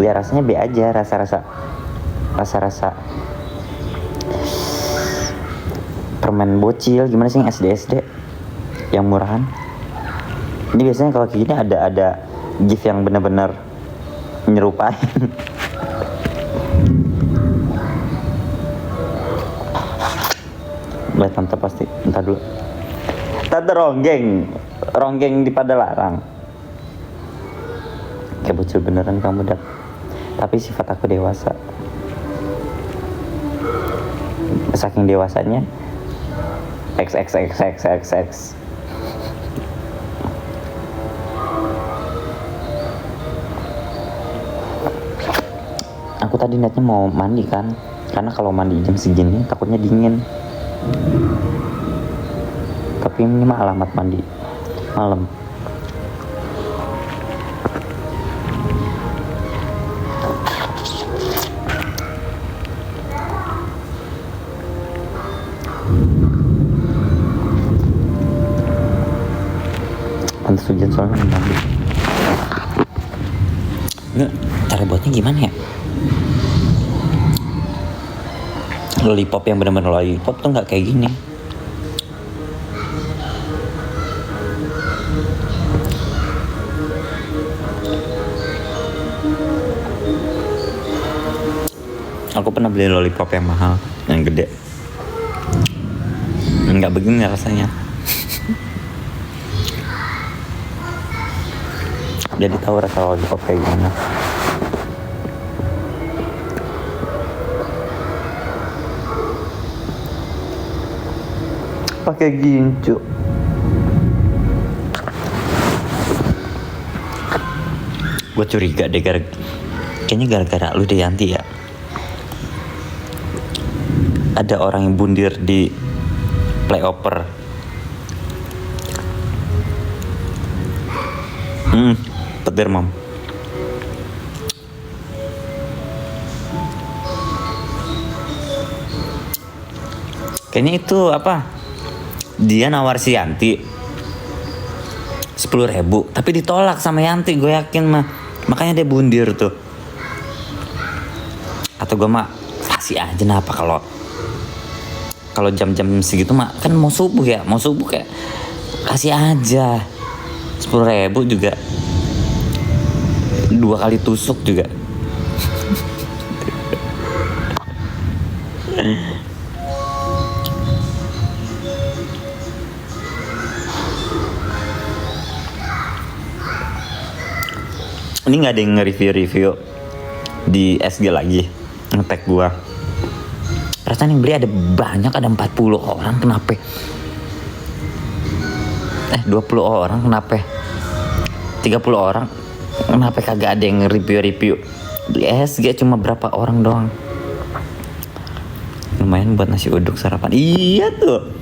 Ya rasanya B aja, rasa-rasa permen bocil, gimana sih yang SD yang murahan. Ini biasanya kalau kayak gini ada gift yang benar-benar nyerupain. Lihat mantap pasti. Entar dulu. Tante ronggeng di Padalarang. Kayak bocil beneran kamu dah. Tapi sifat aku dewasa. Saking dewasanya XXXXXX. Aku tadi niatnya mau mandi kan, karena kalau mandi jam segini takutnya dingin. Tapi ini mah alamat mandi malam. Pantes hujan soalnya mandi. Nggak, cara buatnya gimana ya? Lollipop yang benar-benar lollipop tuh nggak kayak gini. Aku pernah beli lollipop yang mahal, yang gede. Nggak begini rasanya. Jadi tahu rasa lollipop kayak gimana. Pakai gincu. Gue curiga deh, kayaknya gara-gara lu deh Yanti ya. Ada orang yang bundir di playoper. Petir mam. Kayaknya itu apa? Dia nawar si Yanti 10.000, tapi ditolak sama Yanti, gue yakin mah. Makanya dia bundir tuh. Atau gue mah kasih aja, kenapa kalau jam-jam segitu mah kan mau subuh kayak kasih aja 10.000 juga, 2 kali tusuk juga. Ini nggak ada yang nge-review di SG lagi, nge-tag gua. Perasaan yang beli ada banyak, ada 40 orang, kenapa? 20 orang, kenapa? 30 orang, kenapa kagak ada yang nge-review? Di SG cuma berapa orang doang. Lumayan buat nasi uduk sarapan. Iya tuh.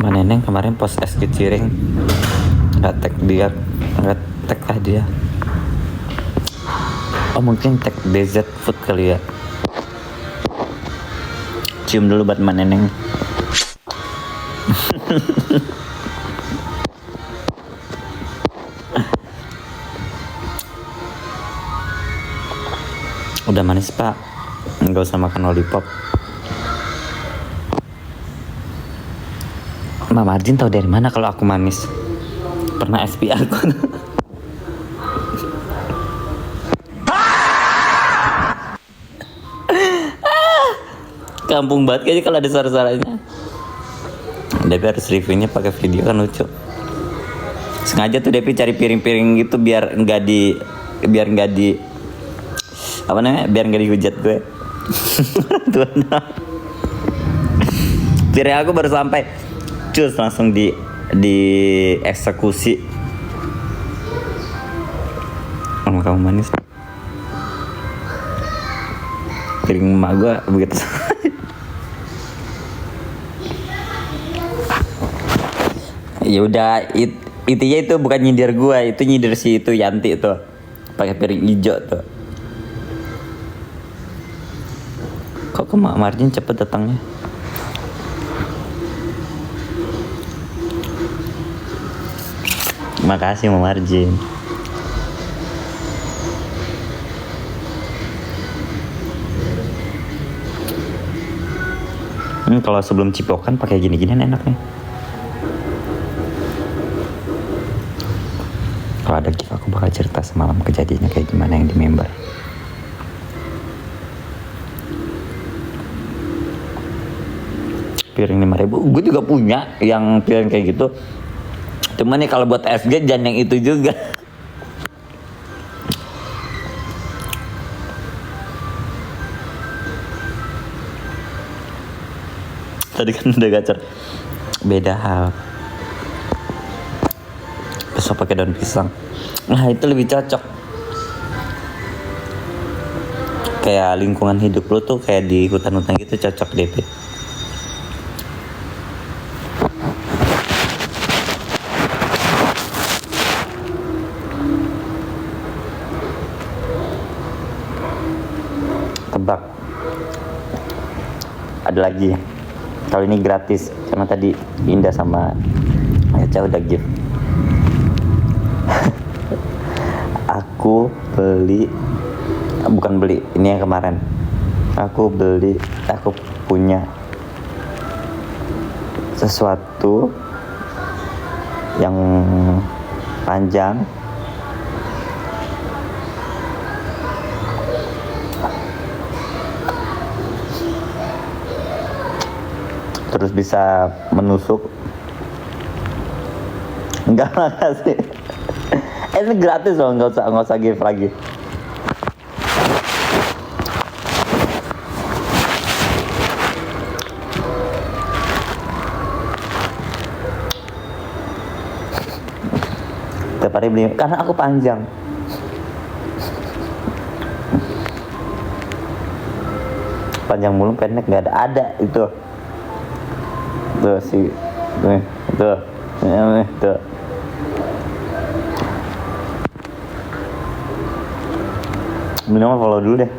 Neneng kemarin post SG Ciring, nggak tag dia. Oh mungkin tag DZ Food kali ya. Cium dulu buat Mbak Neneng. Udah manis pak, nggak usah makan lollipop. Mama Marjin tahu dari mana kalau aku manis? Pernah SP aku. Kampung banget kayaknya kalau ada suara-suaranya. Devi harus reviewnya pakai video kan lucu. Sengaja tuh Devi cari piring-piring gitu biar nggak di apa namanya? Biar nggak dihujat gue. Piring aku baru sampai. Cus langsung di eksekusi. Kamu manis. Piring emak gue begitu. Ya udah, intinya itu bukan nyindir gua, itu nyindir si itu Yanti tuh. Pakai piring hijau tuh. Kok ke Mak Marjin cepet datangnya? Makasih Mak Marjin. Kalau sebelum cipokan pakai gini-ginian enaknya. Kalau ada gift aku bakal cerita semalam kejadiannya kayak gimana yang di member. Piring 5.000, gue juga punya yang piring kayak gitu. Cuman nih kalau buat SG jangan yang itu juga. Tadi kan udah gacor. Beda hal. Besok pakai daun pisang. Nah itu lebih cocok. Kayak lingkungan hidup lo tuh kayak di hutan-hutan gitu, cocok deh. Tebak. Ada lagi. Kali ini gratis karena tadi Indah sama Eca udah gift. Aku ini yang kemarin. Aku punya sesuatu yang panjang terus bisa menusuk. Enggak, makasih. Ini gratis loh, nggak usah give lagi. Tiap hari beli karena aku panjang. Panjang mulu, pendek nggak ada itu. Tuh si tuh. Minimal follow dulu deh.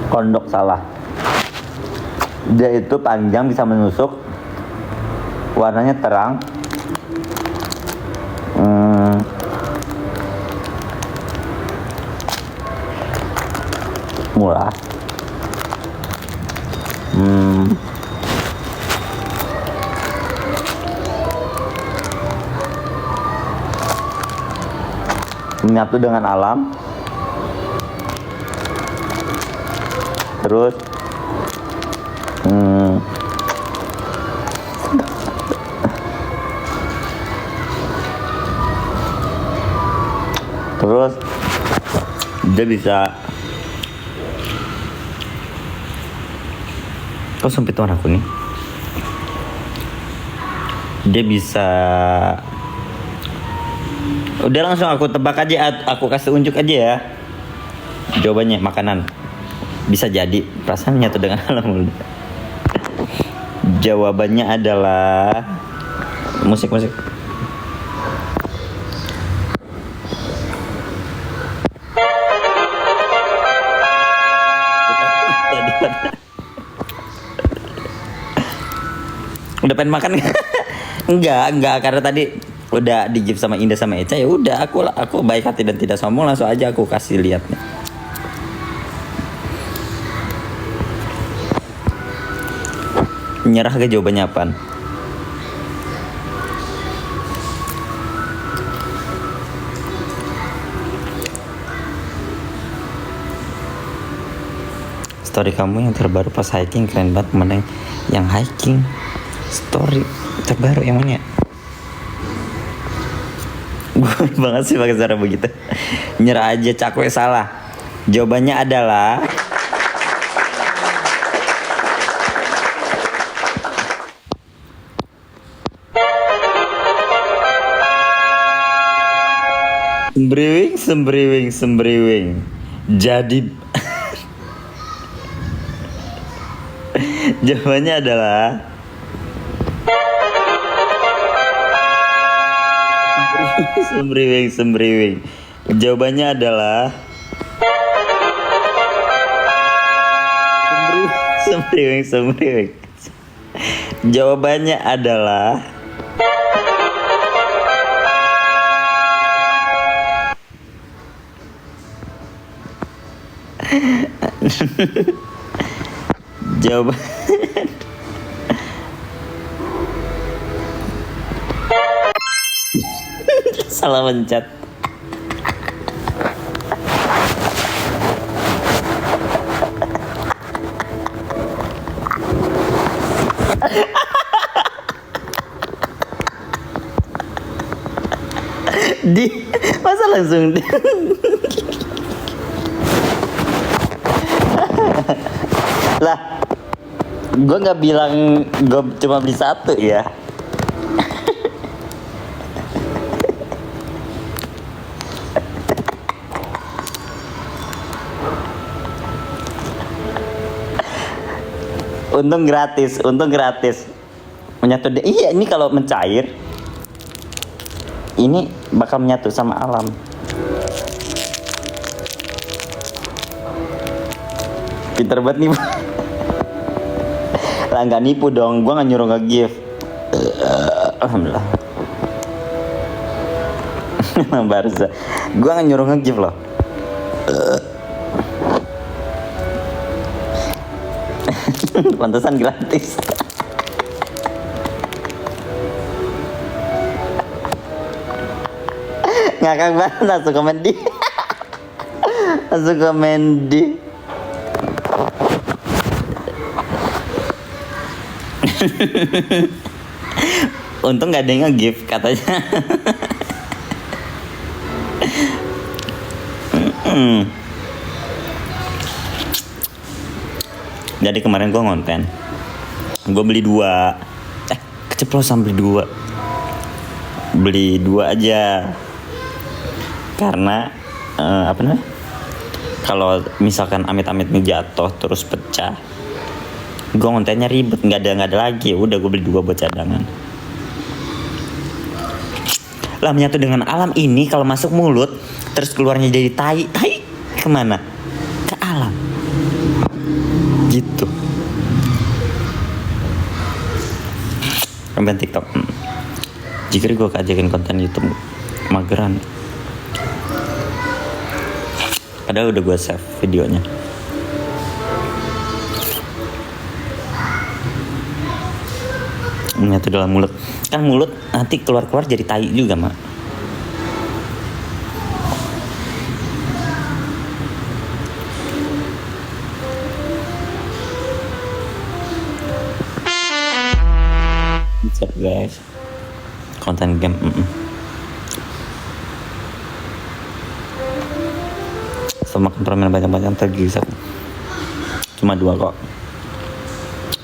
Kondok salah. Dia itu panjang, bisa menusuk. Warnanya terang. Murah. Menyatu dengan alam. Terus dia bisa. Kok sempit warna kuning? Dia bisa. Udah langsung aku tebak aja, aku kasih unjuk aja ya. Jawabannya makanan. Bisa jadi, perasaan nyatu dengan alam. Jawabannya adalah musik. Udah pengen makan? Enggak, karena tadi udah di gift sama Indah sama Eca, ya udah aku baik hati dan tidak sombong, langsung aja aku kasih lihatnya. Nyerah ke jawabannya apaan? Story kamu yang terbaru pas hiking keren banget. Mana yang hiking? Story terbaru yang mana ya? Gue banget sih pakai cara begitu. Nyerah aja, cakwe salah. Jawabannya adalah sembriwing. Jadi jawabannya adalah sembriwing. Jawabannya adalah sembriwing. Jawabannya adalah jawaban salah mencet. Masa langsung lah, gue nggak bilang gue cuma beli satu ya. Untung gratis. Menyatu iya, ini kalau mencair ini bakal menyatu sama alam. Pinter banget nih. Lah nggak nipu dong, gue nggak nyuruh nge-gift. Alhamdulillah. Baru gue nggak nyuruh nge-gift loh. Pantesan gratis. Ngakak banget, langsung komen di. Untung gak ada yang nge-gift katanya. Jadi kemarin gue ngonten, gue beli 2, keceplosan beli 2 aja, karena apa namanya, kalau misalkan amit-amit nih jatuh terus pecah, gue ngontennya ribet, nggak ada lagi. Udah gue beli 2 buat cadangan. Lah menyatu dengan alam ini kalau masuk mulut terus keluarnya jadi tai kemana? Ke alam. Gitu. Konten TikTok. Jika gue kajakin konten YouTube mageran. Padahal udah gue save videonya. Menyatu dalam mulut. Kan mulut nanti keluar jadi tai juga, Mak. Bisa guys. Konten game. So makan permen banyak-banyak tergisa. Cuma 2 kok.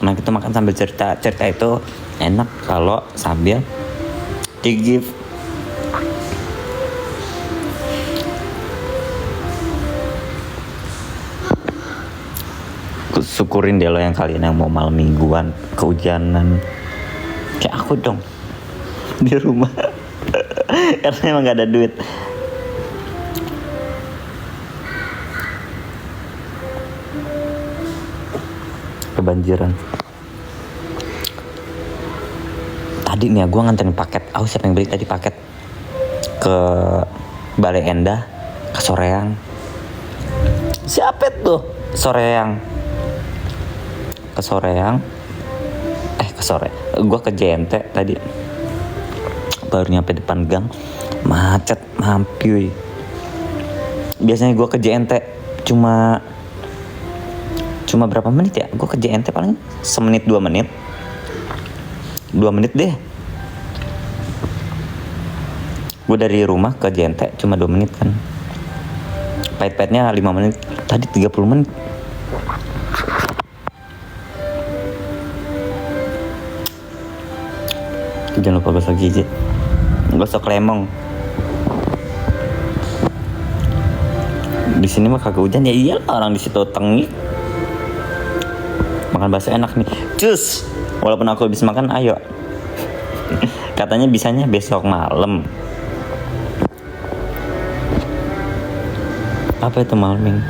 Nah kita makan sambil cerita itu enak kalau sambil di-gift. Syukurin deh lo yang kalian yang mau malam mingguan kehujanan kayak aku dong di rumah. Karena emang gak ada duit. Kebanjiran. Tadi nih gue nganterin paket. Siapa yang beli tadi paket ke Balai Endah, ke Soreang. Siapa tuh? Ke Soreang. Gue ke JNT tadi. Baru nyampe depan gang, macet mampi. Biasanya gue ke JNT cuma berapa menit ya? Gue ke JNT paling semenit 2 menit. 2 menit deh. Gue dari rumah ke JNT cuma 2 menit kan. Pahit-pahitnya 5 menit. Tadi 30 menit. Jangan lupa gosok gigi. Gosok lemong. Di sini mah kagak hujan, ya iyalah orang di situ tengik. Makan bakso enak nih, cus. Walaupun aku habis makan, ayo. Katanya bisanya besok malam. Apa itu malam?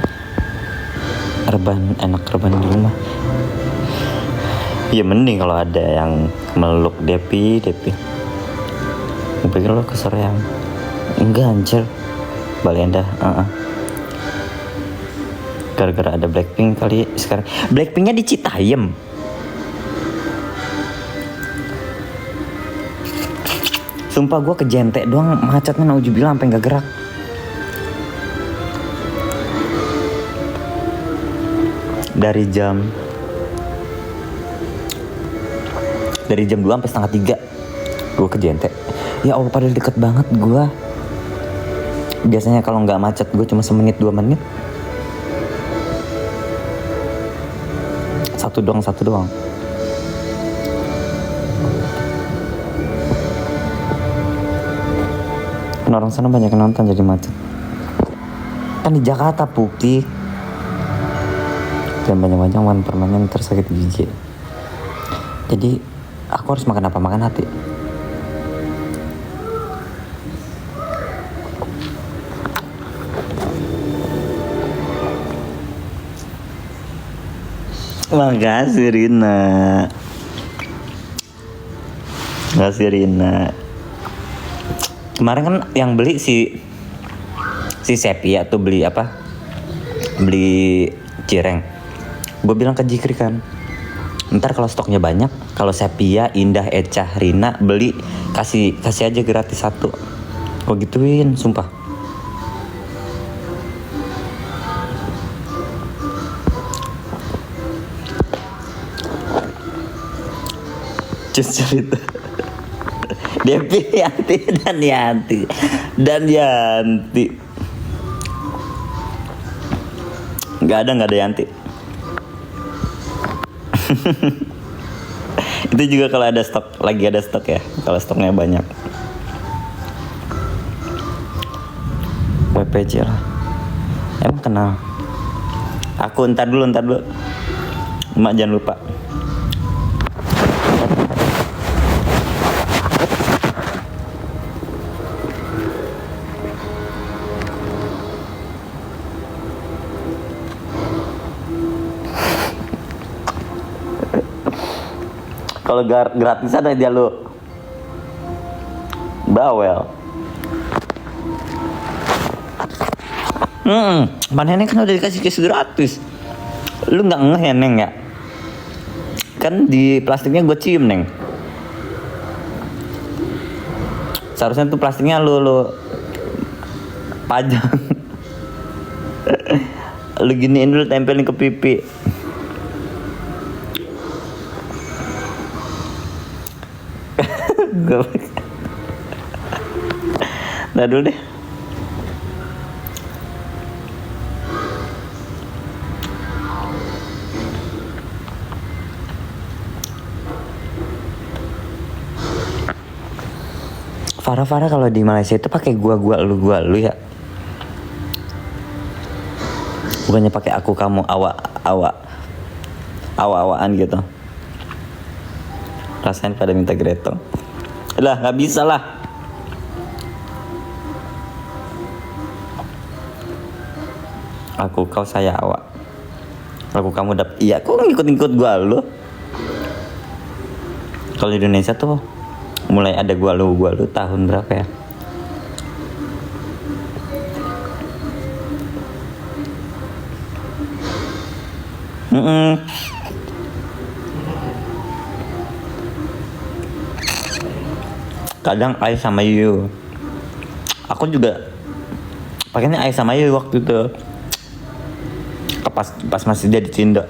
Reban, enak reban di rumah. Ya mending kalau ada yang meluk Depi. Gue pikir lo kesorean. Enggak anjir, Balenda. Gara-gara ada Blackpink kali sekarang. Blackpinknya di Citayam. Sumpah gue ke Jentek doang macetnya, naujubillah sampai nggak gerak. Dari jam 2 sampai setengah 3 gue ke Jentek. Ya Allah, padahal deket banget gue. Biasanya kalau nggak macet gue cuma semenit 2 menit. Satu doang. Kan orang sana banyak yang nonton jadi macet. Kan di Jakarta Pukti. Dan banyak-banyak wan permanen tersakit gigi. Jadi aku harus makan apa? Makan hati. Makasih Rina. Kemarin kan yang beli si Sepia tuh beli apa? Beli cireng. Gue bilang ke Jikri kan, ntar kalau stoknya banyak, kalau Sepia, Indah, Eca, Rina beli, kasih aja gratis 1. Gue gituin, sumpah. Cus cerita Depi, Yanti nggak ada Yanti. Itu juga kalau ada stok, lagi ada stok ya, kalau stoknya banyak. WPJ lah. Emang kenal? Aku ntar dulu. Emak jangan lupa. Kalau gratis ada dia lu bawel. Mana Neneng kan udah dikasih cash gratis. Lu nggak ngeh ya Neng ya? Kan di plastiknya gue cium Neng. Seharusnya tuh plastiknya lu pajang. Lu giniin dulu, tempelin ke pipi. Nah dulu deh. Farah kalau di Malaysia itu pakai gua lu ya. Bukannya pakai aku kamu awak-awakan gitu. Rasain pada minta gretong. Lah nggak bisa lah. Aku kau saya awak. Aku kamu dap. Iya, kok ngikut gua lu. Kalau di Indonesia tuh mulai ada gua lu tahun berapa ya? Kadang I sama you. Aku juga pakainya I sama you waktu itu. Pas masih dia di Cindo.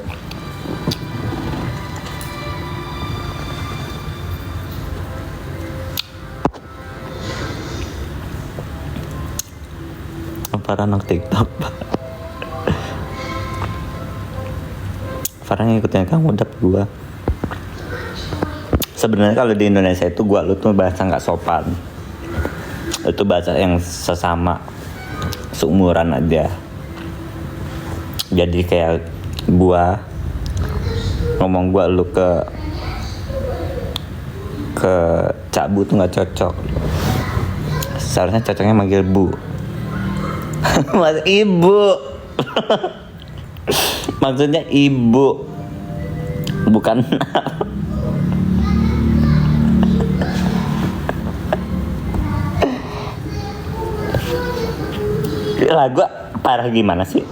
Para anak TikTok. Farah ngikutin kamu dap gua. Sebenarnya kalau di Indonesia itu gua lu tuh bahasa nggak sopan. Itu bahasa yang sesama seumuran aja. Jadi kayak gua ngomong gua lu ke Cak Bu tuh nggak cocok. Seharusnya cocoknya manggil Bu. Mas Ibu. Maksudnya ibu, bukan. Lah gua parah gimana sih?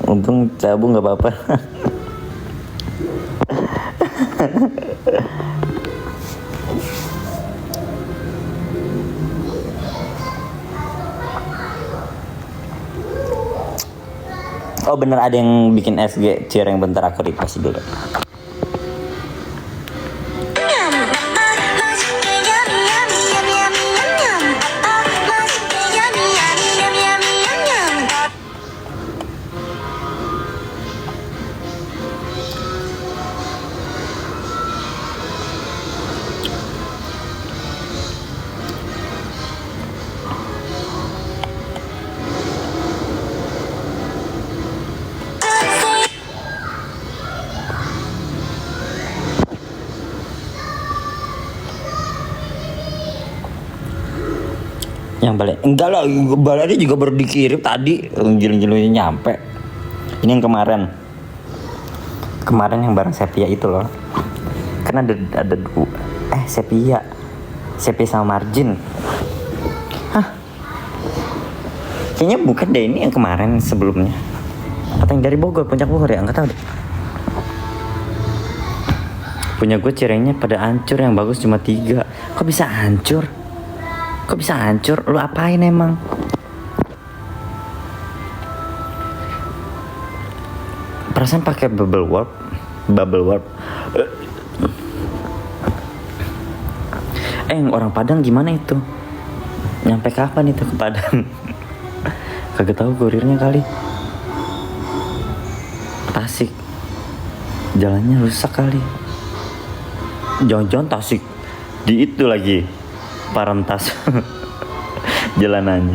Untung cabut nggak apa-apa. Oh bener, ada yang bikin SG Cireng, bentar aku request dulu. Yang balik enggak lah, baliknya juga baru dikirim tadi, giling-gilingnya nyampe. Ini yang kemarin yang bareng Sepia itu loh, kan ada dua, Sepia sama Margin. Hah, kayaknya bukan deh, ini yang kemarin sebelumnya, atau yang dari Bogor, Puncak Bogor ya, nggak tahu deh. Punya gue cirengnya pada hancur, yang bagus cuma 3. Kok bisa hancur? Lu apain emang? Perasaan pakai bubble wrap. Yang orang Padang gimana itu? Nyampe kapan itu ke Padang? Kagak tahu, kurirnya kali. Tasik, jalannya rusak kali. Jangan-jangan Tasik di itu lagi Parentas. Jalanannya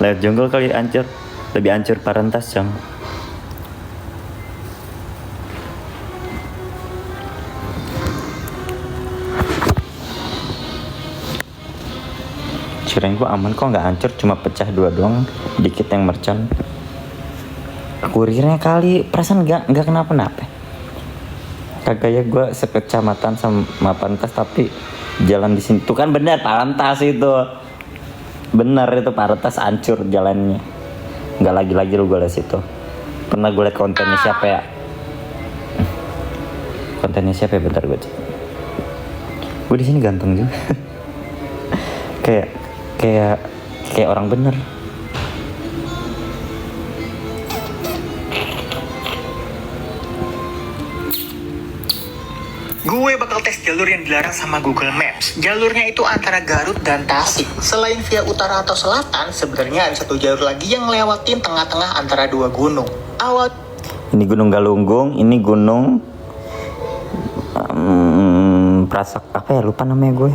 lewat Jonggol kali, hancur. Lebih hancur Parentas, Cang. Cireng gua aman kok, nggak hancur, cuma pecah 2 doang, dikit yang mercon. Kurirnya kali, perasaan nggak kenapa-napa. Kagak ya, gua sekecamatan sama Parentas, tapi jalan di sini tuh kan bener Parentas itu. Bener itu Parentas hancur jalannya. Nggak lagi lu gue liat situ. Pernah gue liat kontennya siapa ya? Bentar gue cek. Gue di sini ganteng juga. kayak orang bener. Gue bakal tes jalur yang dilarang sama Google Maps. Jalurnya itu antara Garut dan Tasik. Selain via utara atau selatan, sebenarnya ada satu jalur lagi yang ngelewatin tengah-tengah antara 2 gunung. Ini Gunung Galunggung, ini Gunung Prasak apa ya, lupa namanya gue.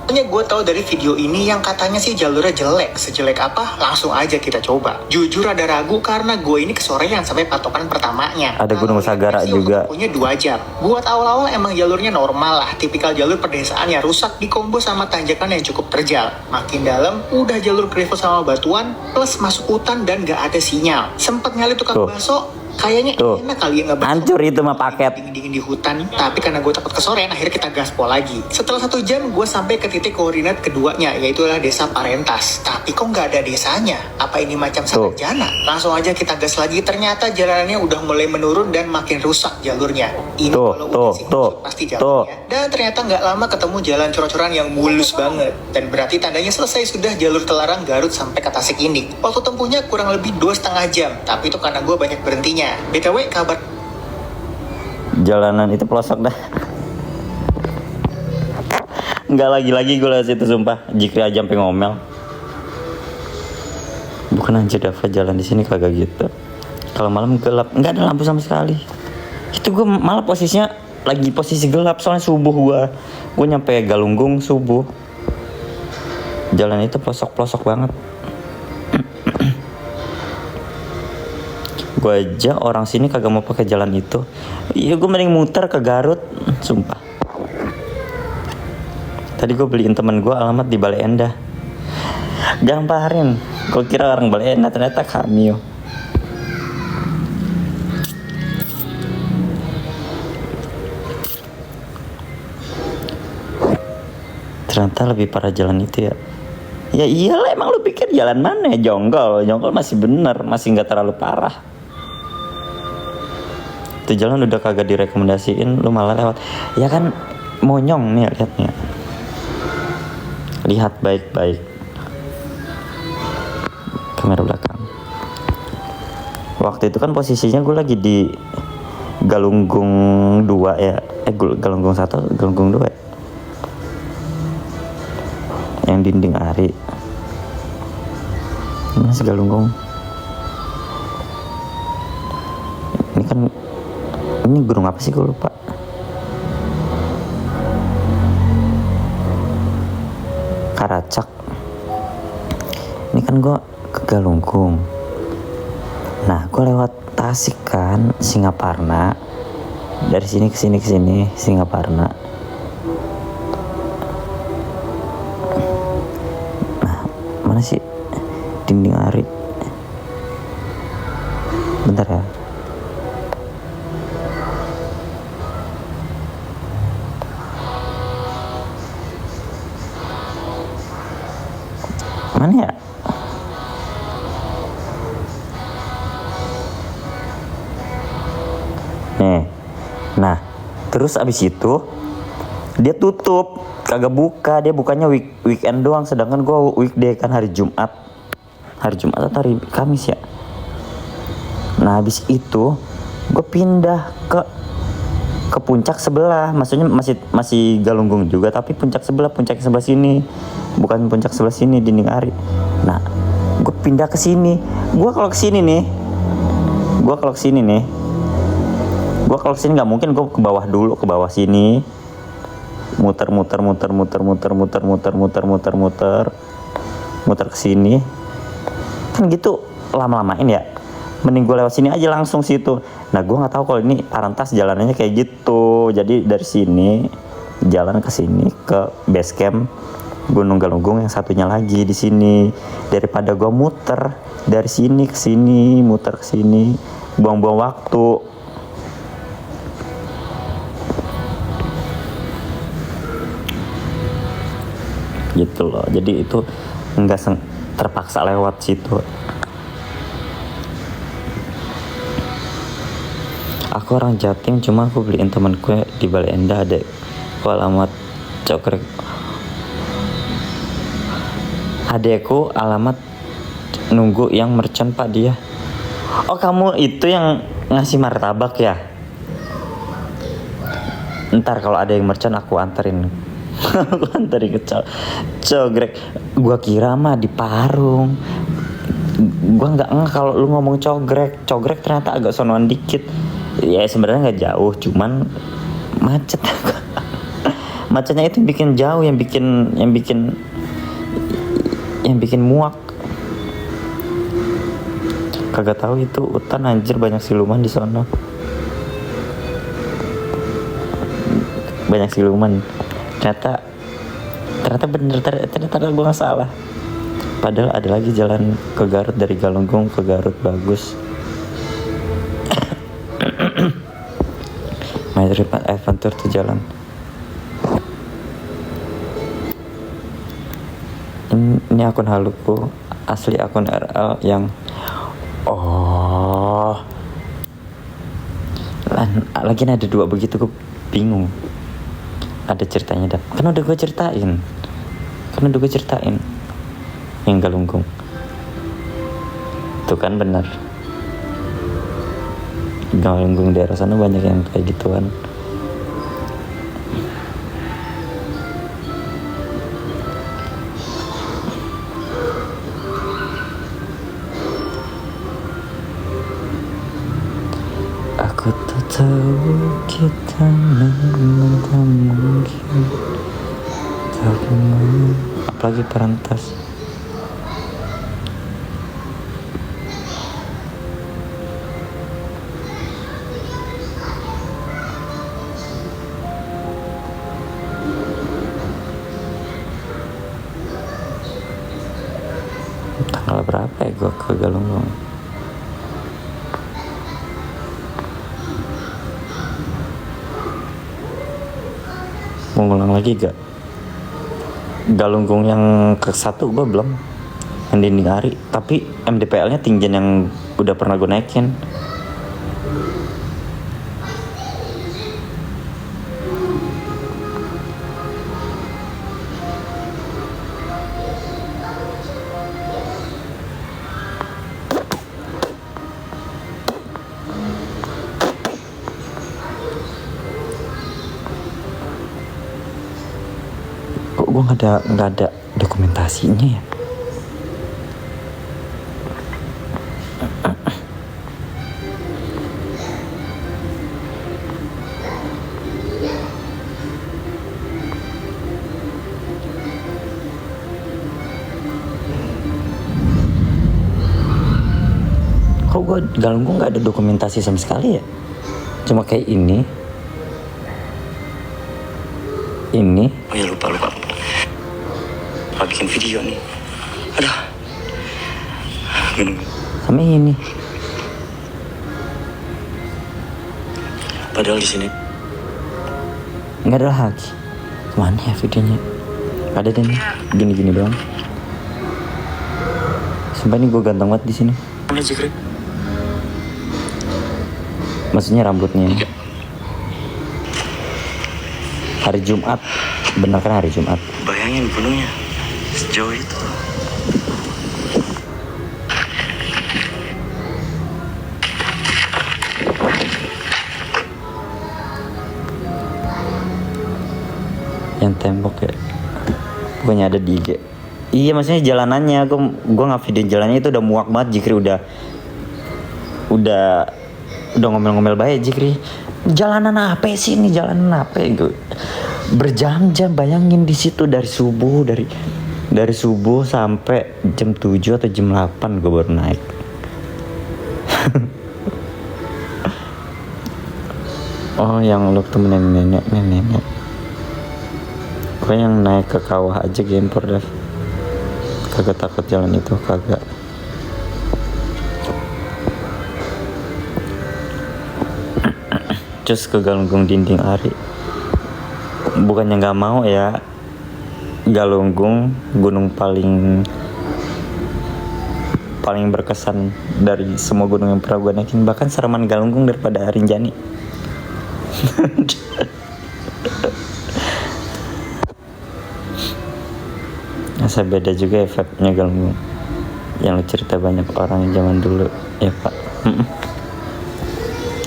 Pokoknya gue tahu dari video ini yang katanya sih jalurnya jelek. Sejelek apa? Langsung aja kita coba. Jujur ada ragu karena gue ini kesorean sampai patokan pertamanya. Ada Gunung Sagara juga. Punya 2 jam. Buat awal-awal emang jalurnya normal lah. Tipikal jalur pedesaan yang rusak dikombo sama tanjakan yang cukup terjal. Makin dalam, udah jalur gravel sama batuan, plus masuk hutan dan gak ada sinyal. Sempet nyali tukang bakso. Kayaknya enak kali ya ngebahas. Hancur itu mah paket. Dingin di hutan, tapi karena gue takut kesorean, akhirnya kita gaspol lagi. Setelah 1 jam, gue sampai ke titik koordinat keduanya, yaitu adalah desa Parentas. Tapi kok nggak ada desanya? Apa ini macam sarjana? Langsung aja kita gas lagi. Ternyata jalanannya udah mulai menurun dan makin rusak jalurnya. Ini pasti jalannya. Dan ternyata nggak lama ketemu jalan cor-coran yang mulus banget. Dan berarti tandanya selesai sudah jalur terlarang Garut sampai ke Tasik ini. Waktu tempuhnya kurang lebih 2,5 jam. Tapi itu karena gue banyak berhentinya. BTW kabar jalanan itu pelosok dah. Nggak lagi gue lihat situ sumpah. Jikri aja sampai ngomel. Bukan anjir, Dava jalan di sini kagak gitu. Kalau malam gelap, nggak ada lampu sama sekali. Itu gue malah posisinya lagi posisi gelap, soalnya subuh gue nyampe Galunggung subuh. Jalan itu pelosok banget. Gue aja orang sini kagak mau pakai jalan itu. Iya, gue mending muter ke Garut, sumpah. Tadi gue beliin temen gue alamat di Bale Endah. Gamparin, gue kira orang Bale Endah, ternyata Kamio. Ternyata lebih parah jalan itu ya. Ya iyalah, emang lu pikir jalan mana ya? Jonggol masih bener, masih nggak terlalu parah. Itu jalan udah kagak direkomendasiin, lu malah lewat. Ya kan monyong nih, lihatnya. Lihat baik-baik kamera belakang. Waktu itu kan posisinya gue lagi di Galunggung 2 ya. Galunggung 1, Galunggung 2 ya? Yang dinding Ari. Ini si Galunggung. Ini kan, ini gunung apa sih, gue lupa. Karacak. Ini kan gue ke Galunggung. Nah, gue lewat Tasik kan, Singaparna. Dari sini ke sini Singaparna. Nah, mana sih dinding Ari? Bentar ya. Mana ya? Nih. Nah, terus abis itu dia tutup, kagak buka. Dia bukanya weekend doang, sedangkan gue weekday kan, hari Jumat atau hari Kamis ya. Nah, habis itu gue pindah ke puncak sebelah. Maksudnya masih Galunggung juga, tapi puncak sebelah sini, bukan puncak sebelah sini, dinding Ari. Nah, gue pindah ke sini. Gue kalau ke sini nggak mungkin gue ke bawah dulu, ke bawah sini, muter ke sini. Kan gitu lama-lamain ya. Mending gue lewat sini aja langsung situ. Nah, gue nggak tahu kalau ini Arantas jalanannya kayak gitu. Jadi dari sini jalan ke sini ke base camp Gunung Galunggung yang satunya lagi di sini. Daripada gue muter dari sini ke sini, muter ke sini, buang-buang waktu. Gitu loh. Jadi itu nggak terpaksa lewat situ. Aku orang Jatim, cuma aku beliin temanku di Bale Endah ada alamat Cokrek. Adekku alamat nunggu yang merchant pak dia. Oh, kamu itu yang ngasih martabak ya? Ntar kalau ada yang merchant aku anterin. Aku anterin ke Cogrek. Gua kira mah di Parung. Gua nggak kalau lu ngomong Cogrek ternyata agak sonoan dikit. Ya sebenarnya nggak jauh, cuman macet. Macetnya itu bikin jauh, yang bikin muak. Kagak tahu itu hutan, anjir, banyak siluman di sono. Banyak siluman. Ternyata bener, ternyata gue nggak salah. Padahal ada lagi jalan ke Garut, dari Galunggung ke Garut, bagus. My Trip Adventure tuh jalan. Ini akun haluku, asli akun RL yang lagi ada 2 begitu, gue bingung. Ada ceritanya dah. Kan udah gue ceritain. Yang Galunggung. Tuh kan benar. Galunggung daerah sana banyak yang kayak gituan. Aku tuh tahu kita memang tak mungkin, tapi apalagi perantas. Tanggal berapa ya gue ke Galunggung? Mau ngulang lagi gak? Galunggung yang ke-1 gue belum, yang dinding Ari, tapi MDPL nya tinggian yang udah pernah gue naikin. Kok gue nggak ada dokumentasinya ya? Kok gue Galunggung nggak ada dokumentasi sama sekali ya? Cuma kayak ini. Oh ya, lupa bikin video nih. Aduh. Sama ini. Padahal di sini nggak ada lagi. Mana ya videonya? Ada deh nih. Gini doang. Sampai ini gue ganteng banget di sini. Maksudnya rambutnya. Hari Jumat, benar kan hari Jumat? Bayangin gunungnya sejauh itu. Yang tembok ya, pokoknya ada di IG. Iya, maksudnya jalanannya, gue nggak video jalannya itu udah muak banget. Jikri udah ngomel-ngomel baik. Jikri, jalanan apa sih ini, jalanan apa gitu. Berjam-jam, bayangin di situ dari subuh sampai jam 7 atau jam 8 gue baru naik. Oh, yang lu temenin nenek. Gue yang naik ke kawah aja gempor dah. Kagak takut jalan itu, kagak. Terus ke Galunggung dinding Ari. Bukannya nggak mau ya, Galunggung gunung paling berkesan dari semua gunung yang pernah gue naikin. Bahkan sereman Galunggung daripada Rinjani. Masa beda juga efeknya Galunggung. Yang cerita banyak orang zaman dulu ya Pak.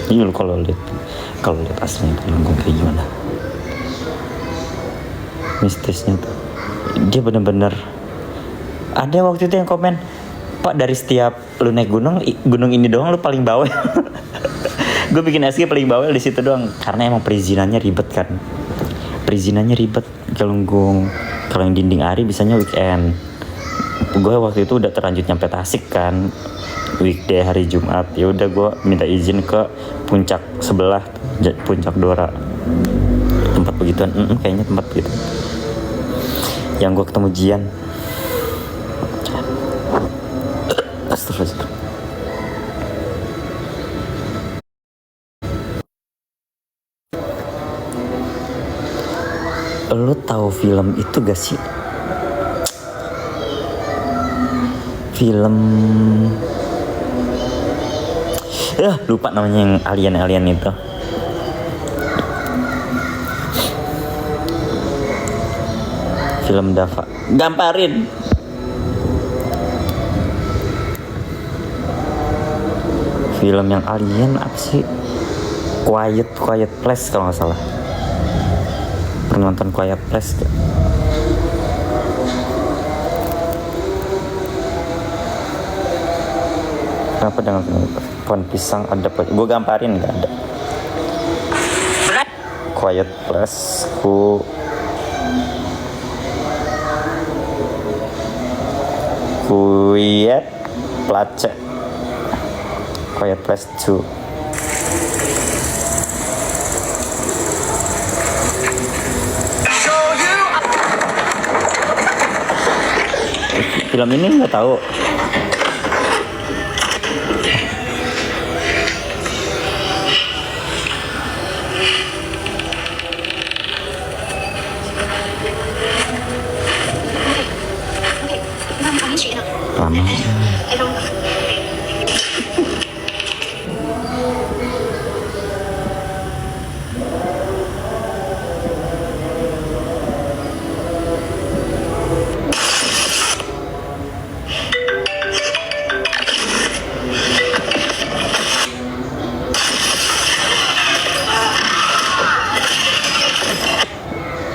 Iya, kalau lihat aslinya Galunggung kayak gimana, mistisnya tuh. Dia bener-bener ada waktu itu yang komen, Pak, dari setiap lu naik gunung ini doang lu paling bawel. Gue bikin SG paling bawel di situ doang, karena emang perizinannya ribet kan. Galunggung. Kalau yang dinding Ari bisanya weekend. Gue waktu itu udah terlanjut nyampe Tasik kan, weekday hari Jumat. Ya udah gue minta izin ke puncak sebelah, puncak Dora. Tempat begituan, kayaknya tempat begitu. Yang gue ketemu Jian. Astagfirullah. Lo tahu film itu gak sih? Film lupa namanya, yang alien itu. Film Dava. Gamparin. Film yang alien apa sih? Quiet Place kalau nggak salah. Pernah nonton Quiet Place gak? Kenapa dengan pohon pisang ada? Gue gamparin nggak ada. Quiet Place ku Quiet Place Quiet Place 2. Film ini nggak tahu. Lama.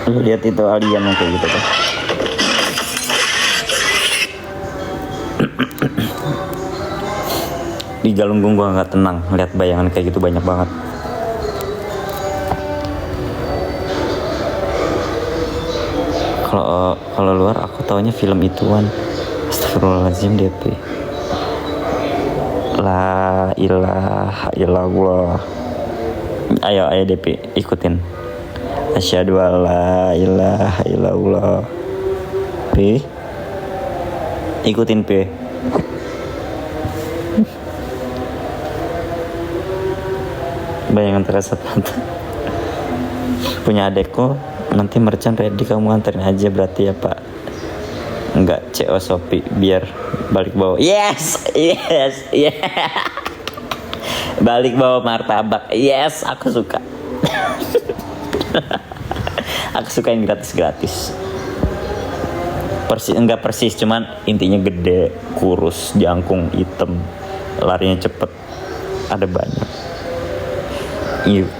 Lu lihat itu alien yang kayak gitu tuh. Di Galunggung gua nggak tenang lihat bayangan kayak gitu banyak banget. Kalau luar aku taunya film ituan. Astagfirullahaladzim DP. La ilaha illallah. Ayo DP ikutin. Asyhadu alla ilaha illallah. P. Ikutin P. Bayangan terasa mata. Punya adekku, nanti merchant ready kamu anterin aja berarti ya Pak. Enggak CO Shopee biar balik bawa. Yes. Balik bawa martabak. Yes, aku suka. Aku suka yang gratis. Enggak persis, cuman intinya gede, kurus, jangkung, hitam, larinya cepet, ada banyak.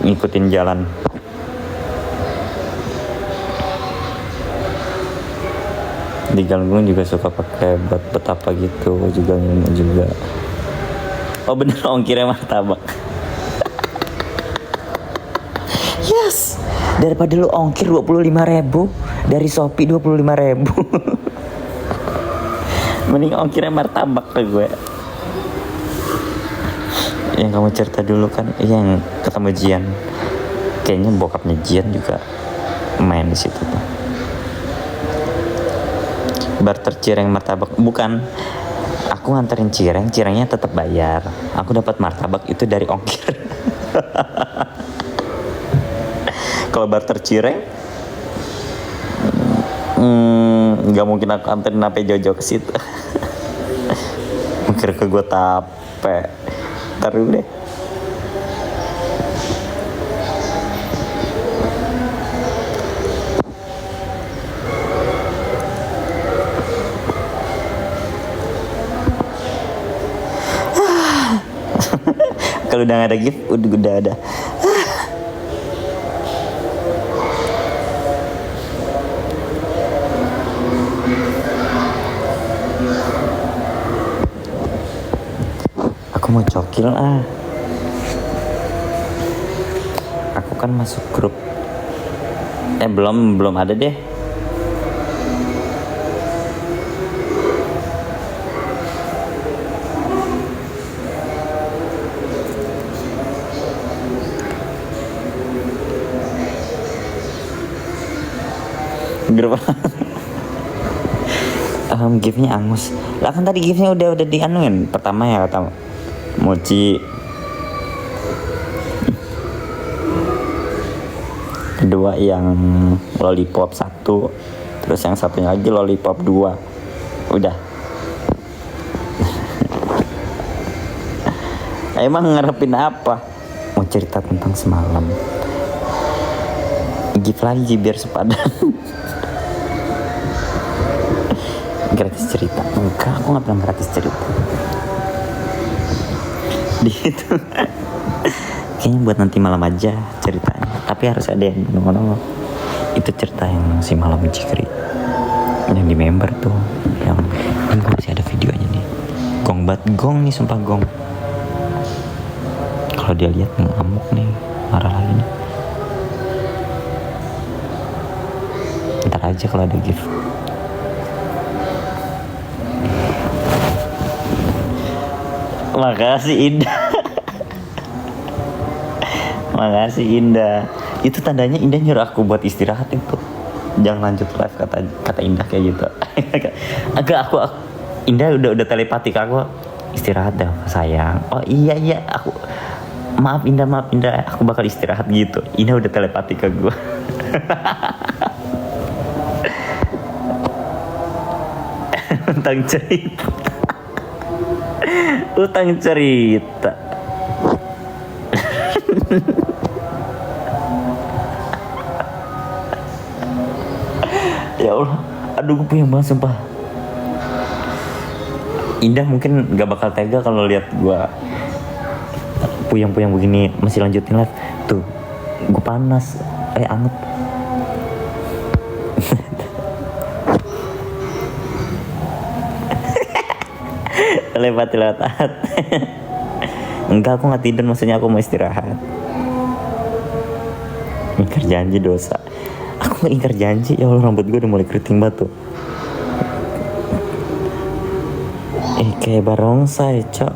Ngikutin jalan. Di Galunggung juga suka pakai betapa gitu, juga ngilmu juga. Oh bener, ongkirnya martabak. Yes, daripada lu ongkir 25.000 dari Shopee 25.000. Mending ongkirnya martabak ke gue. Yang kamu cerita dulu kan, yang ketemu Jian. Kayaknya bokapnya Jian juga main di situ tuh. Barter cireng martabak, bukan. Aku nganterin cirengnya tetap bayar. Aku dapat martabak itu dari ongkir. Kalau barter cireng, nggak mungkin aku anterin sampai jauh-jauh ke situ. Mikir ke gue tape. Ntar dulu deh. Kalau udah gak ada gift, udah ada. Aku mau cokil Aku kan masuk grup. Belum ada deh. Grup. Giftnya angus. Lah kan tadi giftnya udah dianuin. Pertama ya kata mochi. Kedua yang lollipop 1. Terus yang satunya lagi lollipop 2. Udah. Emang ngarepin apa? Mau cerita tentang semalam. Gift lagi biar sepadan. Gratis cerita. Enggak, aku gak pernah gratis cerita. Di itu kayaknya buat nanti malam aja ceritanya. Tapi harus ada yang nongol. Itu cerita yang si malam Cikri, yang di member tuh. Yang ini masih ada videonya nih. Gong nih, sumpah gong. Kalau dia lihat ngamuk nih, marah lagi nih. aja kalau ada gift. Makasih Indah. Makasih Indah. Itu tandanya Indah nyuruh aku buat istirahat itu. Jangan lanjut live, kata Indah kayak gitu. Agak aku Indah udah telepati ke aku, istirahat dah sayang. Oh iya aku maaf Indah aku bakal istirahat gitu. Indah udah telepati ke gue. Utang cerita. Utang cerita. Ya Allah, aduh gue puyeng banget sumpah. Indah mungkin gak bakal tega kalau lihat gue puyeng-puyeng begini masih lanjutin live. Tuh, gue panas, anget. Lewat. Enggak, aku nggak tidur, maksudnya aku mau istirahat. Ingkar janji dosa. Aku nggak ingkar janji, ya Allah, rambut gue udah mulai keriting batu. Kayak barongsai, cok.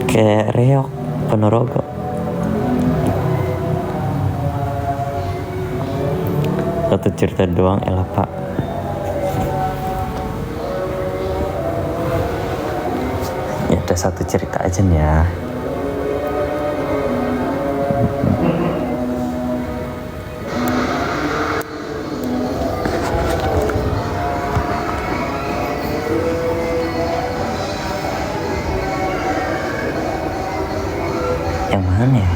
Kayak reok Ponorogo. Satu cerita doang, elah pak. Ya udah satu cerita aja nih ya. Yang mana ya?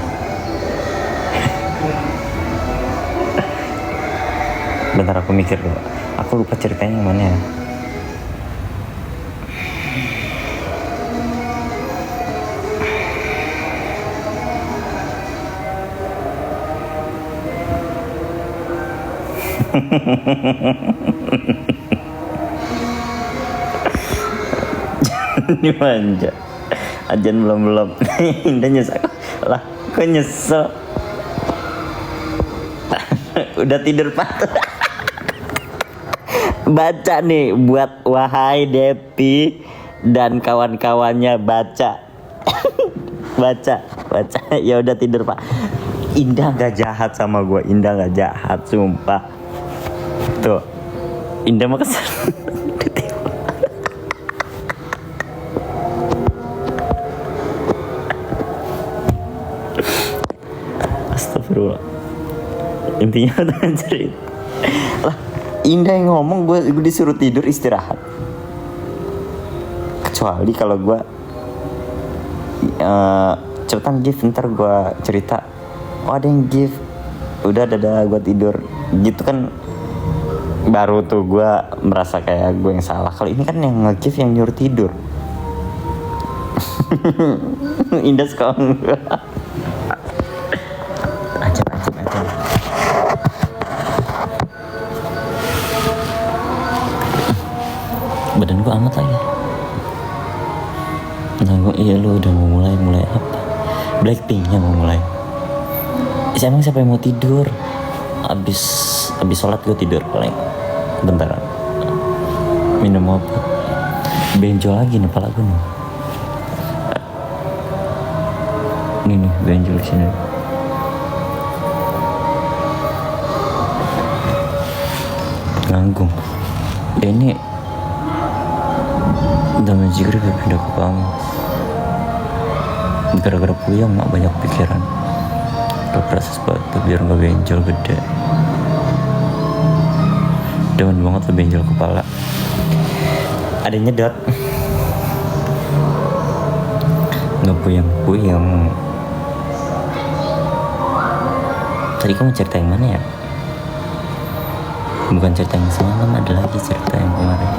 Bentar aku mikir dulu. Aku lupa ceritanya yang mana ya. Ini manja. Ajan belum. Indah nyesel lah. Kok nyesel? Udah tidur patut. Baca nih buat wahai Depi dan kawan-kawannya, baca. baca. Ya udah tidur pak. Indah gak jahat sama gue. Indah gak jahat, sumpah. Tuh, Indah mah kesel. Astagfirullah. Intinya udah cerita lah. Indah yang ngomong, gue disuruh tidur istirahat. Kecuali kalau gue cepetan gift, ntar gue cerita. Oh ada yang gift, udah gue tidur gitu kan. Baru tuh gue merasa kayak gue yang salah. Kalau ini kan yang nge-gift yang nyuruh tidur. Indah suka enggak. Aja. Badan gue amat lagi. Nah gue, iya lu udah mau mulai apa? Blackpinknya mau mulai. Emang siapa yang mau tidur? Abis sholat gue tidur paling. Bentar, minum obat. Benjol lagi nih kepala gue nih. Nih benjol sini. Nganggung. Dia ini damai jigrip pindah ke kamu. Gara-gara puyeng mak banyak pikiran. Udah proses batu biar gak benjol gede. Demen banget lo benjol kepala. Ada nyedot. Gak puyeng. Tadi kamu cerita yang mana ya? Bukan cerita yang semalam, ada lagi cerita yang kemarin.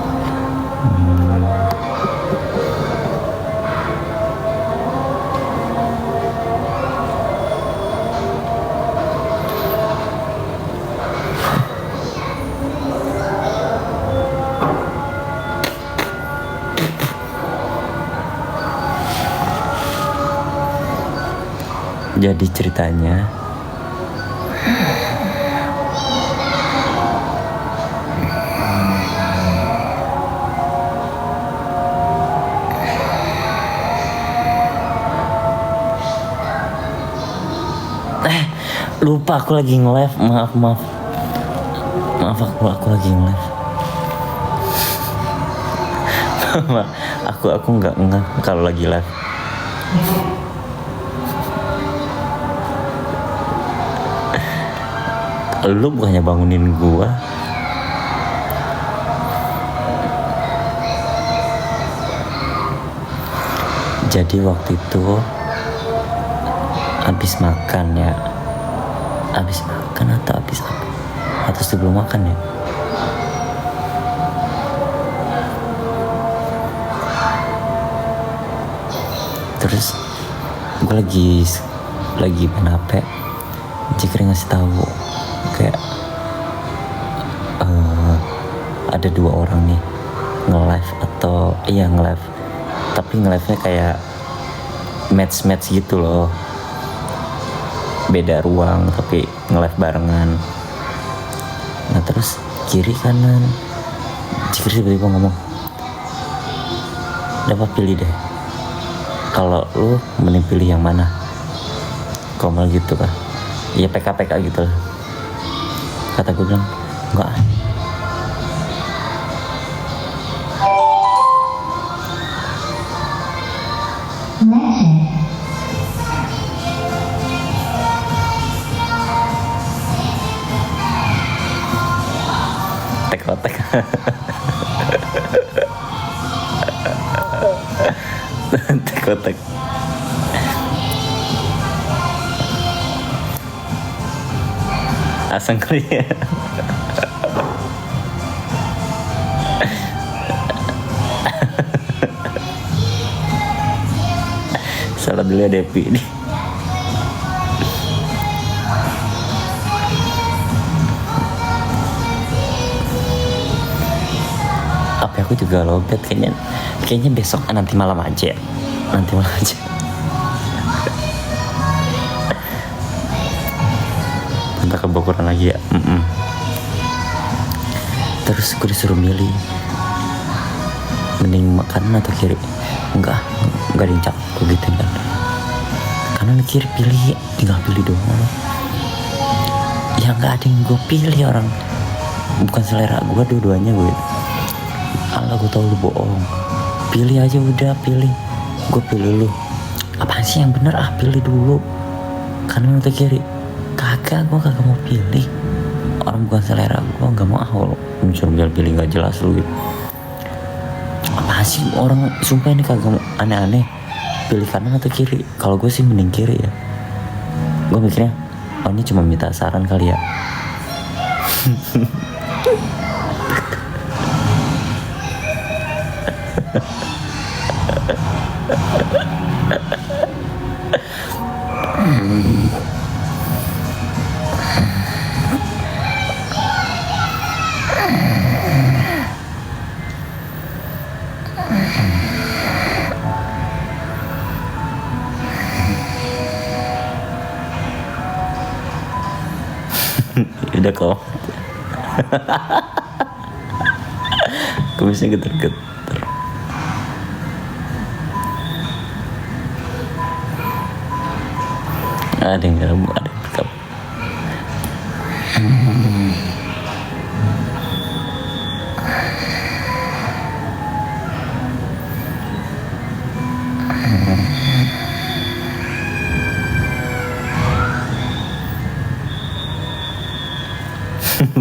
Jadi ceritanya Lupa aku lagi nge-live. Maaf aku lagi nge-live. aku nggak kalau lagi live. Lu bukannya bangunin gua. Jadi waktu itu habis makan ya. Habis makan atau habis apa? Atau sebelum makan ya? Terus gue lagi main HP. Jikri ngasih tahu kayak ada 2 orang nih nge-live atau nge-live, tapi nge-live-nya kayak match gitu loh, beda ruang tapi nge-live barengan. Nah terus kiri kanan Jikri tiba-tiba ngomong, dapat pilih deh, kalau lu mending pilih yang mana, komel gitu kan. Iya PK gitu lah. Kata gue bilang enggak. Tek-tek. Tek-tek. Asang Korea. Salah dulu ya Depi ini. HP aku juga lowbat kayaknya besok nanti malam aja. Entah kebocoran lagi ya. Terus gue disuruh milih mending kanan atau kiri. Enggak dincak gue gitu kan. Kanan kiri pilih, tinggal pilih doang. Ya nggak ada yang gue pilih, orang bukan selera gue dua-duanya gue. Allah gue tau lu bohong. Pilih aja udah, pilih. Gue pilih lu. Apaan sih yang bener? Pilih dulu. Kanan atau kiri? Kagak, gue kagak mau pilih. Orang bukan selera gue, nggak mau lu mencuri pilih nggak jelas lu gitu. Apa sih orang, sumpah ini kagak mau, aneh-aneh. Pilih kanan atau kiri? Kalau gue sih mending kiri ya. Gue mikirnya, oh ini cuma minta saran kali ya. Udah kok. Kumisnya geter-geter. Ada yang ada yang berkap.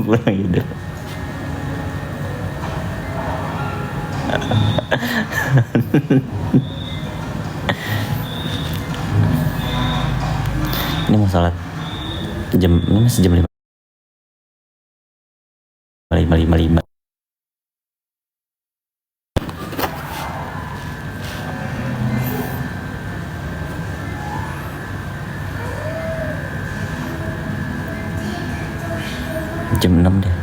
Pulang hidup. Ini masalah jam, ini masih jam 5:55. Jam 6 deh.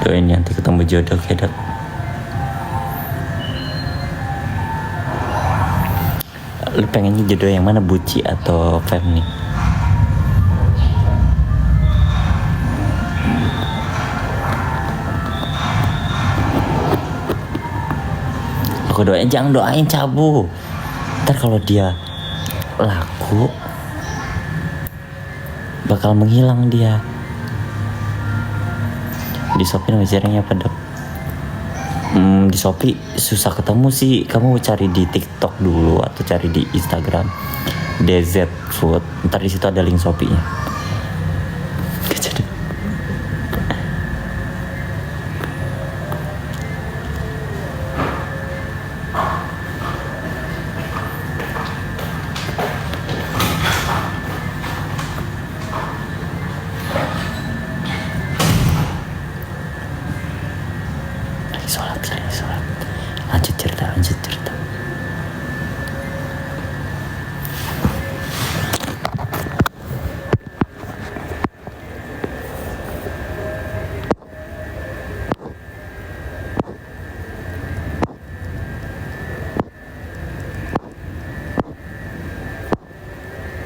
Doain nanti ketemu jodoh kayak Lu pengennya jodoh yang mana, Buci atau Fem nih? Pokok doain, jangan doain cabut. Ntar kalau dia laku bakal menghilang dia. Di Shopee nama jarangnya pada di Shopee susah ketemu sih. Kamu cari di TikTok dulu atau cari di Instagram DZ Food. Ntar di situ ada link Shopee-nya. Sholat. Lanjut cerita.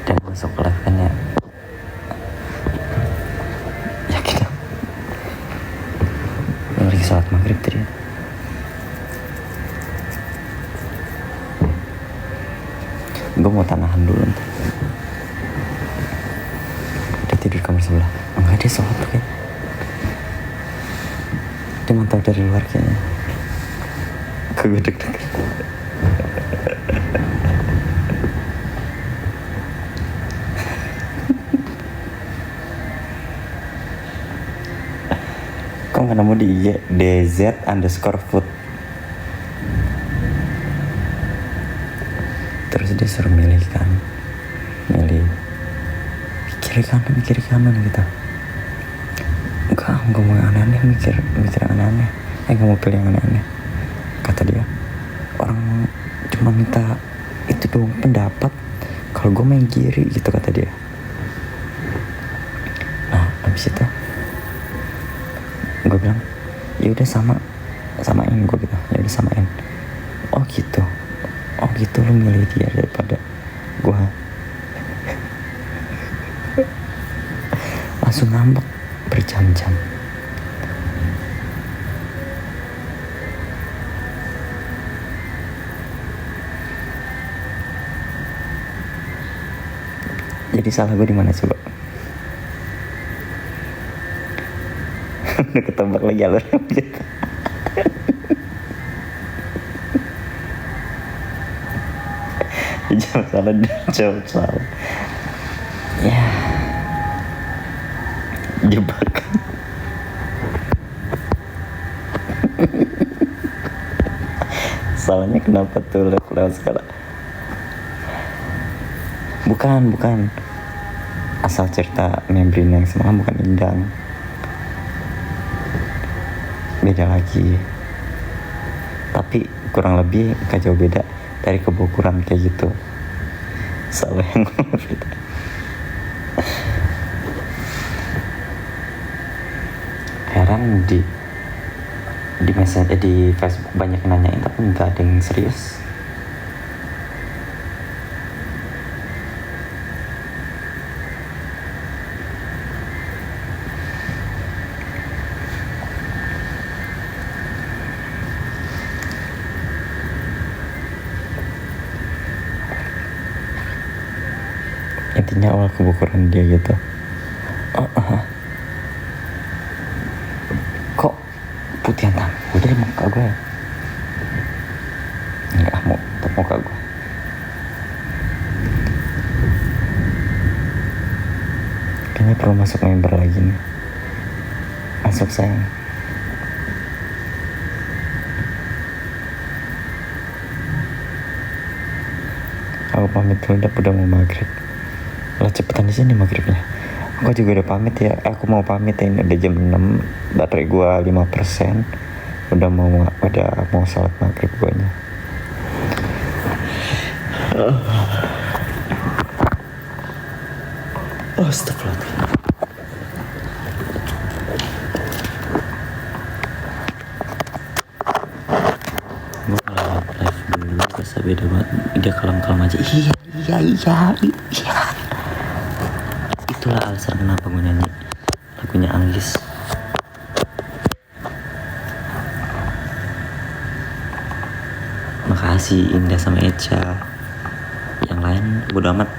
Dan masuk live kan ya. Yakin dong. Lagi sholat maghrib tadi. Gue mau tanahan dulu ntar. Udah tidur kamar sebelah. Enggak, dia sholat tuh kayak. Dia mantau dari luar kayaknya. Gue deg-degan. Kok gak nemu di IG DZ_food. Terus dia suruh milih kiri kanan gitu. Enggak mau yang aneh-aneh, mikir yang aneh-aneh. Gak mau pilih yang aneh-aneh. Kata dia, orang cuma minta itu doang pendapat, kalau gue main kiri gitu, kata dia. Nah abis itu gue bilang ya udah samain gue gitu. Ya udah samain. Oh gitu lu milih dia daripada gue. Langsung ngambek berjam-jam. Jadi salah gue di mana coba? Udah ketebak lagi alurnya gitu. Jawab salah. Ya, jebakan. Salahnya kenapa tuh lewat sekarang? Bukan. Asal cerita Membrin yang semalam bukan Indang. Beda lagi. Tapi kurang lebih gak jauh beda dari kebokuran kayak gitu. Salah yang beda. Heran di message di Facebook banyak yang nanyain tapi nggak ada yang serius. Intinya awal kebokuran dia gitu. Kok putihan tangan gue dari muka gue ya? Enggak, mau tetap muka gue. Kayaknya perlu masuk member lagi nih. Masuk sayang. Aku pamit dulu, udah mau maghrib. Lah cepetan di sini maghribnya. Aku juga udah pamit ya. Aku mau pamit ya, ini udah jam 6. Baterai gua 5%. Udah mau sholat maghrib guanya. Astagfirullah. Gua kalau live dulu rasa beda banget. Dia kalem-kalem aja. Iya. Itulah alasan kenapa gue nyanyi lagunya Anggis. Masih Indah sama Echa. Yang lain bodo amat.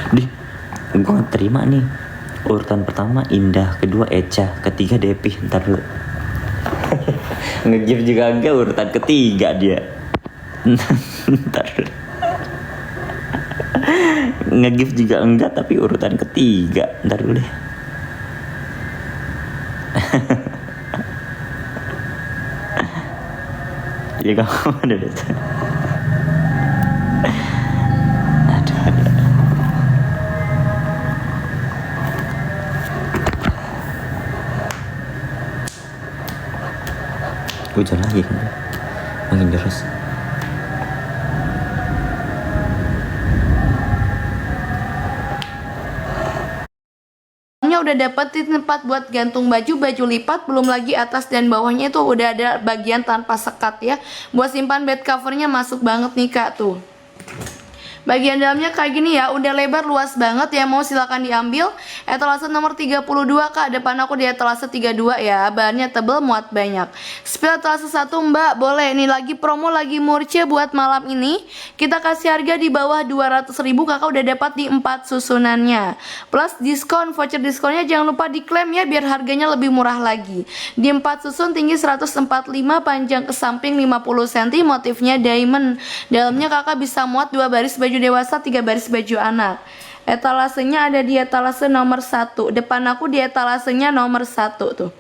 Dih, gue gak terima nih. Urutan pertama Indah, kedua Echa, ketiga Depi. Ntar dulu. Nge-give juga enggak, urutan ketiga dia. Ntar dulu. Nge-give juga enggak, tapi urutan ketiga. Ntar dulu deh. Ya kamu ada deh. Aduh. Hujan lagi kan, makin deras. Udah dapetin tempat buat gantung baju lipat, belum lagi atas dan bawahnya itu udah ada bagian tanpa sekat ya. Buat simpan bed covernya masuk banget nih kak tuh. Bagian dalamnya kayak gini ya, udah lebar luas banget ya, mau silakan diambil. Etalase nomor 32 kak, depan aku di etalase 32 ya, bahannya tebel muat banyak. Spill etalase 1 mbak, boleh. Ini lagi promo, lagi murce buat malam ini. Kita kasih harga di bawah 200.000, kakak udah dapat di 4 susunannya. Plus diskon, voucher diskonnya jangan lupa diklaim ya, biar harganya lebih murah lagi. Di 4 susun, tinggi 145, panjang ke samping 50 cm, motifnya diamond. Dalamnya kakak bisa muat 2 baris baju dewasa, 3 baris baju anak. Etalasenya ada di etalase nomor 1. Depan aku di etalasenya nomor 1 tuh.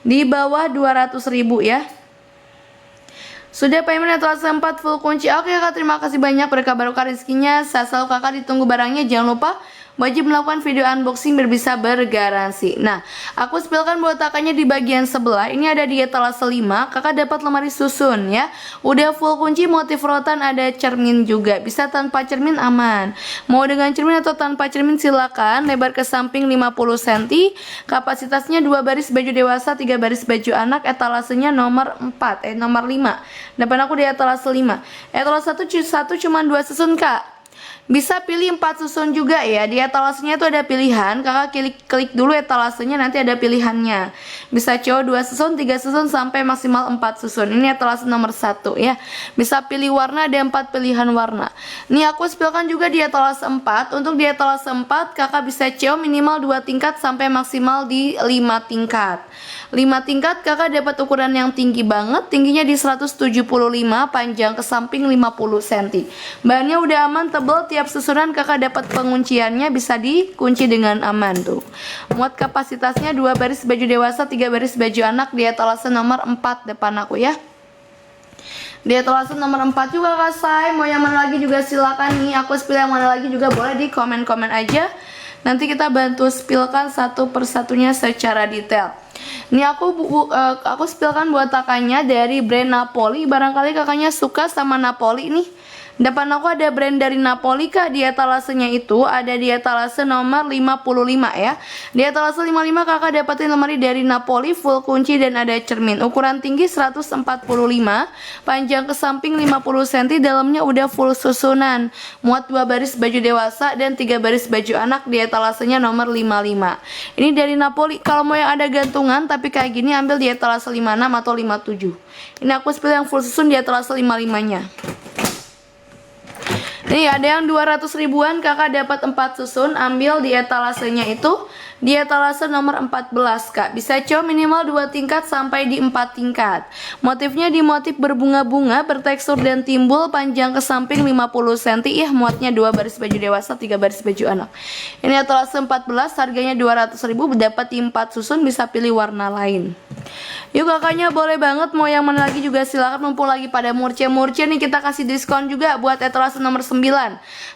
Di bawah 200.000 ya. Sudah payment etalase 4 full kunci. Oke kak, terima kasih banyak, berkah barokah rezekinya. Saya selalu kakak ditunggu barangnya. Jangan lupa wajib melakukan video unboxing biar bisa bergaransi. Nah, aku spillkan botakannya di bagian sebelah. Ini ada di etalase 5. Kakak dapat lemari susun ya. Udah full kunci, motif rotan, ada cermin juga. Bisa tanpa cermin aman. Mau dengan cermin atau tanpa cermin silakan. Lebar ke samping 50 cm. Kapasitasnya 2 baris baju dewasa, 3 baris baju anak. Etalasenya nomor 4, nomor 5. Depan aku di etalase 5. Etalase 1 cuma 2 susun kak. Bisa pilih 4 susun juga ya. Di etalasenya itu ada pilihan. Kakak klik dulu etalasenya, nanti ada pilihannya. Bisa cowok 2 susun, 3 susun, sampai maksimal 4 susun. Ini etalase nomor 1 ya. Bisa pilih warna, ada 4 pilihan warna. Nih aku spillkan juga di etalase 4. Untuk di etalase 4 kakak bisa cowok minimal 2 tingkat sampai maksimal di 5 tingkat. 5 tingkat kakak dapat ukuran yang tinggi banget. Tingginya di 175, panjang ke samping 50 cm. Bahannya udah aman, tebal. Tiap susunan kakak dapat pengunciannya, bisa dikunci dengan aman tuh. Muat kapasitasnya 2 baris baju dewasa, 3 baris baju anak. Di etalase nomor 4 depan aku ya. Di etalase nomor 4 juga kak say. Mau yang mana lagi juga silakan nih. Aku spill yang mana lagi juga boleh di komen-komen aja. Nanti kita bantu spillkan satu persatunya secara detail. Ini aku spillkan botakannya dari brand Napoli. Barangkali kakaknya suka sama Napoli nih. Depan aku ada brand dari Napoli kak. Di etalasenya itu ada di etalase nomor 55 ya. Di etalase 55 kakak dapetin lemari dari Napoli, full kunci dan ada cermin. Ukuran tinggi 145, panjang ke samping 50 cm. Dalamnya udah full susunan. Muat 2 baris baju dewasa dan 3 baris baju anak. Di etalasenya nomor 55. Ini dari Napoli. Kalau mau yang ada gantungan tapi kayak gini, ambil di etalase 56 atau 57. Ini aku spill yang full susun di etalase 55 nya. Nih ada yang 200 ribuan, kakak dapat 4 susun. Ambil di etalasenya itu di etalase nomor 14 kak. Bisa cow minimal 2 tingkat sampai di 4 tingkat. Motifnya di motif berbunga-bunga, bertekstur dan timbul, panjang ke samping 50 cm ya. Muatnya 2 baris baju dewasa, 3 baris baju anak. Ini etalase 14, harganya 200 ribu, dapat di 4 susun. Bisa pilih warna lain. Yuk kakaknya boleh banget, mau yang mana lagi juga silakan. Mumpung lagi pada murce-murce nih, kita kasih diskon juga buat etalase nomor 9.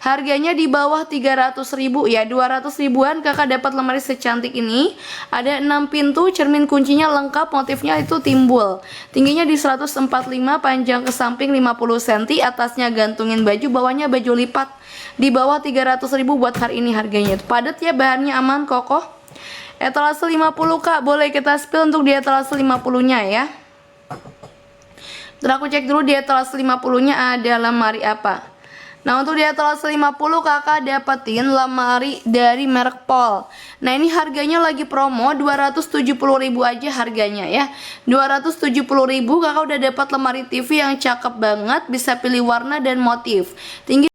Harganya di bawah 300 ribu ya. 200 ribuan kakak dapat lemari secantik ini. Ada 6 pintu, cermin kuncinya lengkap, motifnya itu timbul. Tingginya di 145, panjang ke samping 50 cm. Atasnya gantungin baju, bawahnya baju lipat. Di bawah 300 ribu buat hari ini harganya. Padat ya, bahannya aman, kokoh. Etalase 50 kak, boleh kita spill untuk di etalase 50 nya ya. Terus aku cek dulu di etalase 50 nya ada lemari apa. Nah untuk di etalase 50 kakak dapetin lemari dari merek Paul. Nah ini harganya lagi promo 270.000 aja harganya ya. 270.000 kakak udah dapat lemari TV yang cakep banget, bisa pilih warna dan motif. Tinggi